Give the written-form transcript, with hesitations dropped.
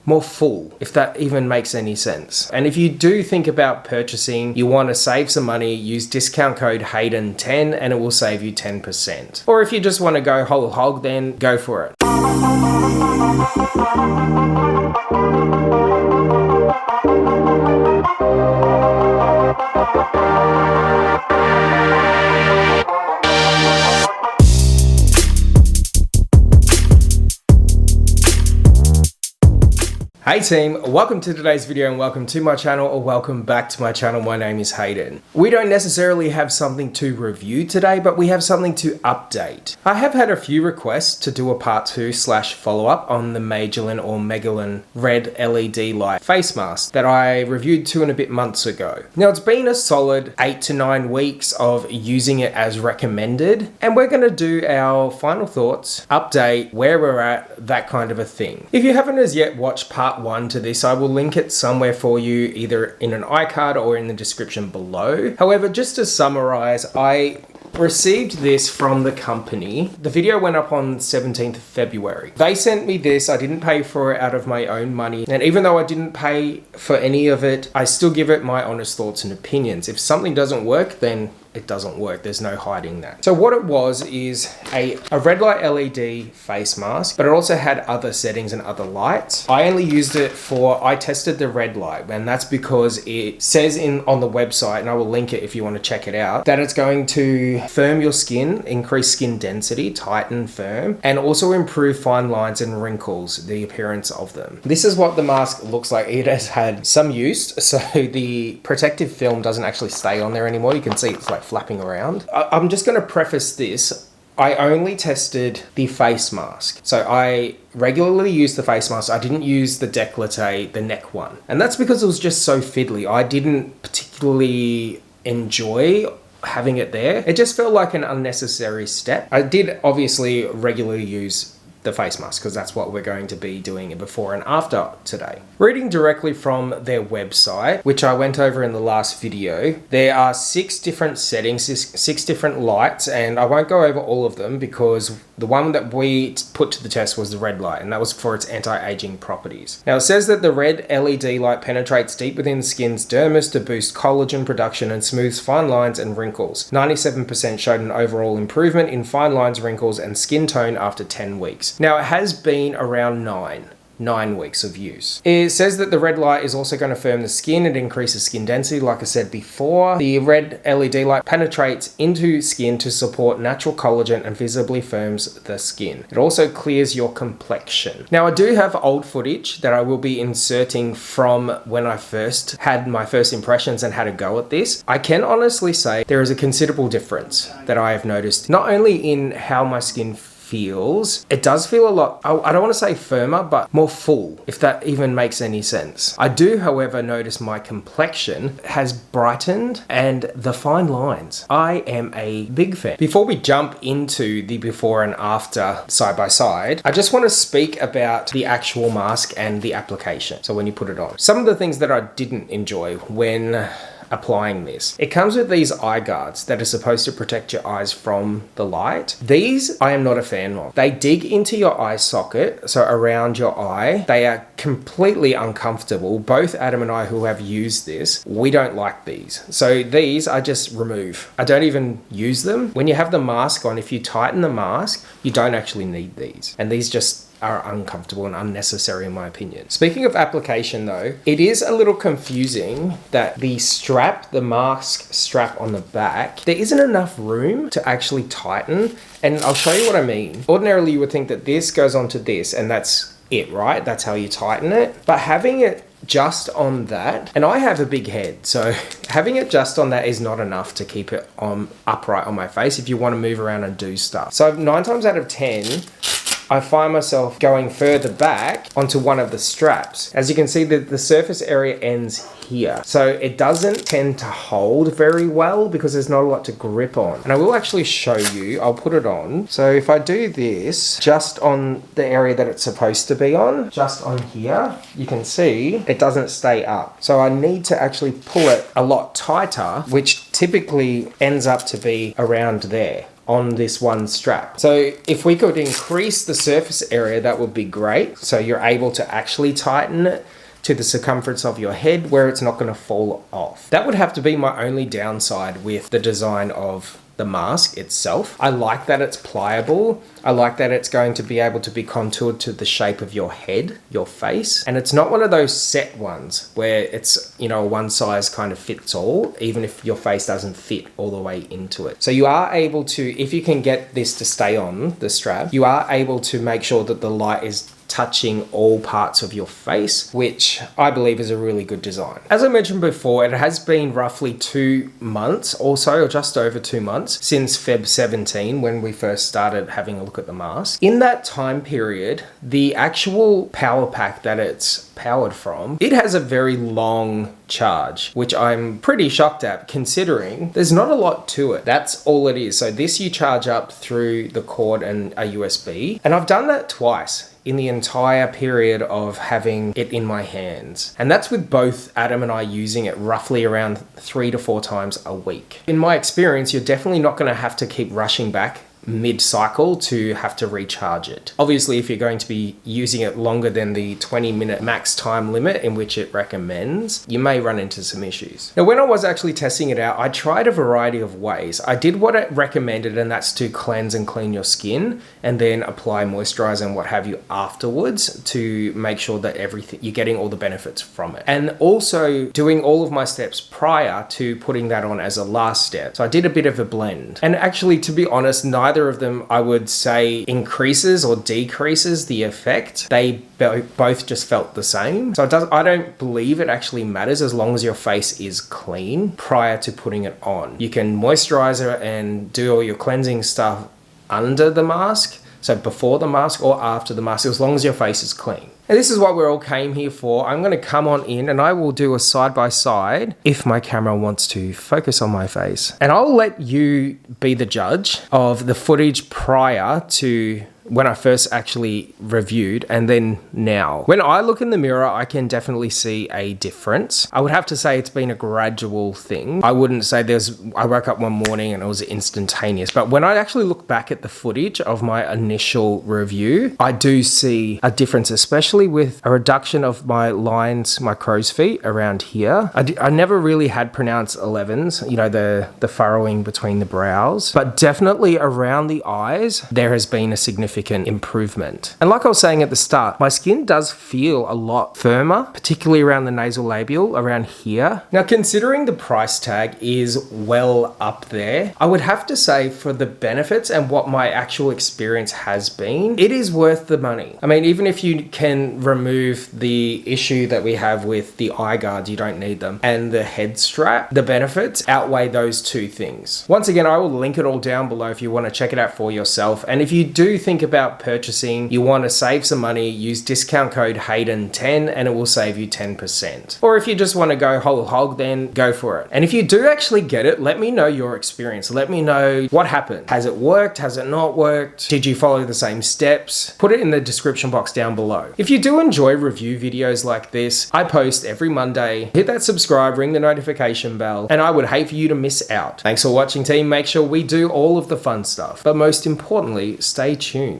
more full, if that even makes any sense. And if you do think about purchasing, you want to save some money, use discount code Hayden10 and it will save you 10%. Or if you just want to go whole hog, then go for it. Hey team, welcome to today's video and welcome to my channel, or welcome back to my channel. My name is Hayden. We don't necessarily have something to review today, but we have something to update. I have had a few requests to do a part 2 / follow-up on the Megelin or Megelin red LED light face mask that I reviewed 2 and a bit months ago. Now it's been a solid 8 to 9 weeks of using it as recommended, and we're going to do our final thoughts, update, where we're at, that kind of a thing. If you haven't as yet watched part 1 to this, I will link it somewhere for you, either in an iCard or in the description below. However, just to summarize, I received this from the company. The video went up on 17th of February. They sent me this. I didn't pay for it out of my own money. And even though I didn't pay for any of it, I still give it my honest thoughts and opinions. If something doesn't work, then it doesn't work. There's no hiding that. So what it was is a red light LED face mask, but it also had other settings and other lights. I only used it I tested the red light, and that's because it says on the website, and I will link it if you want to check it out, that it's going to firm your skin, increase skin density, tighten, firm, and also improve fine lines and wrinkles, the appearance of them. This is what the mask looks like. It has had some use, so the protective film doesn't actually stay on there anymore. You can see it's like flapping around. I'm just going to preface this. I only tested the face mask. So I regularly use the face mask. I didn't use the décolleté, the neck one. And that's because it was just so fiddly. I didn't particularly enjoy having it there. It just felt like an unnecessary step. I did obviously regularly use the face mask because that's what we're going to be doing before and after today. Reading directly from their website, which I went over in the last video, there are 6 different settings, 6 different lights, and I won't go over all of them because the one that we put to the test was the red light, and that was for its anti-aging properties. Now it says that the red LED light penetrates deep within the skin's dermis to boost collagen production and smooths fine lines and wrinkles. 97% showed an overall improvement in fine lines, wrinkles, and skin tone after 10 weeks. Now it has been around 9 weeks of use. It says that the red light is also going to firm the skin and increases skin density, like I said before. The red LED light penetrates into skin to support natural collagen and visibly firms the skin. It also clears your complexion. Now I do have old footage that I will be inserting from when I first had my first impressions and had a go at this. I can honestly say there is a considerable difference that I have noticed, not only in how my skin feels. It does feel a lot, I don't want to say firmer, but more full, if that even makes any sense. I do, however, notice my complexion has brightened and the fine lines. I am a big fan. Before we jump into the before and after side by side, I just want to speak about the actual mask and the application. So when you put it on, some of the things that I didn't enjoy when applying this. It comes with these eye guards that are supposed to protect your eyes from the light. These I am not a fan of. They dig into your eye socket, so around your eye. They are completely uncomfortable. Both Adam and I, who have used this, we don't like these. So these I just remove. I don't even use them. When you have the mask on, if you tighten the mask, you don't actually need these. And these just are uncomfortable and unnecessary in my opinion. Speaking of application though, it is a little confusing that the strap, the mask strap on the back, there isn't enough room to actually tighten. And I'll show you what I mean. Ordinarily you would think that this goes onto this and that's it, right? That's how you tighten it. But having it just on that, and I have a big head, so having it just on that is not enough to keep it upright on my face if you want to move around and do stuff. So 9 times out of 10, I find myself going further back onto one of the straps. As you can see, the surface area ends here. So it doesn't tend to hold very well because there's not a lot to grip on. And I will actually show you, I'll put it on. So if I do this just on the area that it's supposed to be on, just on here, you can see it doesn't stay up. So I need to actually pull it a lot tighter, which typically ends up to be around there on this one strap. So if we could increase the surface area, that would be great. So you're able to actually tighten it to the circumference of your head where it's not going to fall off. That would have to be my only downside with the design of the mask itself. I like that it's pliable. I like that it's going to be able to be contoured to the shape of your head, your face. And it's not one of those set ones where it's, you know, one size kind of fits all, even if your face doesn't fit all the way into it. So you are able to, if you can get this to stay on the strap, you are able to make sure that the light is touching all parts of your face, which I believe is a really good design. As I mentioned before, it has been roughly 2 months or so, or just over 2 months since Feb 17 when we first started having a look at the mask. In that time period, the actual power pack that it's powered from, it has a very long charge, which I'm pretty shocked at considering there's not a lot to it. That's all it is. So this you charge up through the cord and a USB, and I've done that twice in the entire period of having it in my hands. And that's with both Adam and I using it roughly around 3 to 4 times a week. In my experience, you're definitely not going to have to keep rushing back mid-cycle to have to recharge it. Obviously, if you're going to be using it longer than the 20-minute max time limit in which it recommends, you may run into some issues. Now, when I was actually testing it out, I tried a variety of ways. I did what it recommended, and that's to cleanse and clean your skin and then apply moisturizer and what have you afterwards to make sure that you're getting all the benefits from it. And also doing all of my steps prior to putting that on as a last step. So I did a bit of a blend. And actually, to be honest, neither of them I would say increases or decreases the effect. They both just felt the same. So I don't believe it actually matters as long as your face is clean prior to putting it on. You can moisturize it and do all your cleansing stuff under the mask, so before the mask or after the mask, as long as your face is clean. And this is what we all came here for. I'm going to come on in and I will do a side-by-side if my camera wants to focus on my face. And I'll let you be the judge of the footage prior to when I first actually reviewed and then now. When I look in the mirror, I can definitely see a difference. I would have to say it's been a gradual thing. I wouldn't say I woke up one morning and it was instantaneous, but when I actually look back at the footage of my initial review, I do see a difference, especially with a reduction of my lines, my crow's feet around here. I never really had pronounced 11s, you know, the furrowing between the brows, but definitely around the eyes, there has been a significant improvement. And like I was saying at the start, my skin does feel a lot firmer, particularly around the nasal labial, around here. Now, considering the price tag is well up there, I would have to say for the benefits and what my actual experience has been, it is worth the money. I mean, even if you can remove the issue that we have with the eye guards, you don't need them, and the head strap, the benefits outweigh those two things. Once again, I will link it all down below if you want to check it out for yourself. And if you do think about purchasing, you want to save some money, use discount code Hayden10 and it will save you 10%. Or if you just want to go whole hog, then go for it. And if you do actually get it, let me know your experience. Let me know what happened. Has it worked? Has it not worked? Did you follow the same steps? Put it in the description box down below. If you do enjoy review videos like this, I post every Monday. Hit that subscribe, ring the notification bell, and I would hate for you to miss out. Thanks for watching, team. Make sure we do all of the fun stuff, but most importantly, stay tuned.